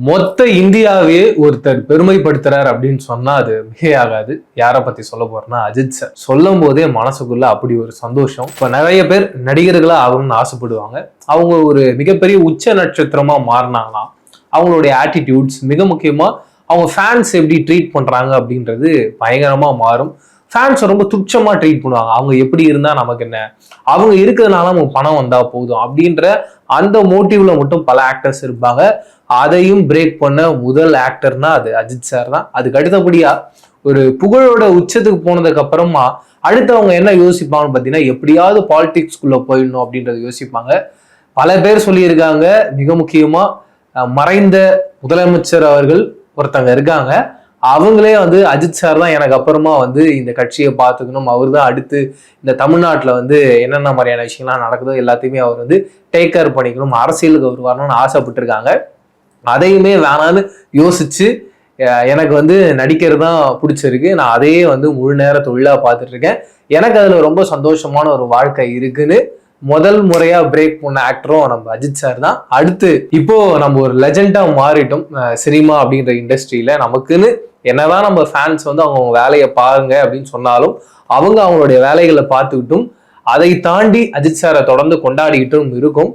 மொத்த இந்தியாவே ஒருத்தர் பெருமைப்படுத்துறார் அப்படின்னு சொன்னா அது மிகையாகாது. யாரை பத்தி சொல்ல போறேன்னா அஜித் சார். சொல்லும் போதே மனசுக்குள்ள அப்படி ஒரு சந்தோஷம். இப்ப நிறைய பேர் நடிகர்களா ஆகணும்னு ஆசைப்படுவாங்க. அவங்க ஒரு மிகப்பெரிய உச்ச நட்சத்திரமா மாறினாங்கன்னா அவங்களுடைய ஆட்டிடியூட்ஸ், மிக முக்கியமா அவங்க ஃபேன்ஸ் எப்படி ட்ரீட் பண்றாங்க அப்படின்றது பயங்கரமா மாறும். ஃபேன்ஸ் ரொம்ப துச்சமா ட்ரீட் பண்ணுவாங்க. அவங்க எப்படி இருந்தா நமக்கு என்ன, அவங்க இருக்கிறதுனால நமக்கு பணம் வந்தா போதும் அப்படின்ற அந்த மோட்டிவ்ல மட்டும் பல ஆக்டர்ஸ் இருப்பாங்க. அதையும் பிரேக் பண்ண முதல் ஆக்டர்னா அது அஜித் சார் தான். அதுக்கு அடுத்தபடியா ஒரு புகழோட உச்சத்துக்கு போனதுக்கு அப்புறமா அடுத்து அவங்க என்ன யோசிப்பாங்கன்னு பார்த்தீங்கன்னா, எப்படியாவது பாலிடிக்ஸ்குள்ள போயிடணும் அப்படின்றத யோசிப்பாங்க. பல பேர் சொல்லியிருக்காங்க. மிக முக்கியமா மறைந்த முதலமைச்சர் அவர்கள் ஒருத்தங்க இருக்காங்க. அவங்களே அஜித் சார் தான் எனக்கு அப்புறமா இந்த கட்சியை பார்த்துக்கணும், அவர் தான் அடுத்து இந்த தமிழ்நாட்டில் என்னென்ன மாதிரியான விஷயங்கள்லாம் நடக்குதோ எல்லாத்தையுமே அவர் டேக் கேர் பண்ணிக்கணும், அரசியலுக்கு அவர் வரணும்னு ஆசைப்பட்டிருக்காங்க. அதையுமே வேணான்னு யோசிச்சு எனக்கு நடிக்கிறது தான் பிடிச்சிருக்கு. நான் அதையே முழு நேர தொழிலா பார்த்துட்டு இருக்கேன். எனக்கு அதுல ரொம்ப சந்தோஷமான ஒரு வாழ்க்கை இருக்குன்னு முதல் முறையா பிரேக் பண்ண ஆக்டரும் நம்ம அஜித் சார் தான். அடுத்து இப்போ நம்ம ஒரு லெஜெண்டா மாறிட்டோம் சினிமா அப்படின்ற இண்டஸ்ட்ரியில. நமக்குன்னு என்னதான் நம்ம ஃபேன்ஸ் அவங்க வேலையை பாருங்க அப்படின்னு சொன்னாலும் அவங்க அவங்களுடைய வேலைகளை பார்த்துக்கிட்டும் அதை தாண்டி அஜித் சாரை தொடர்ந்து கொண்டாடிக்கிட்டும் இருக்கும்.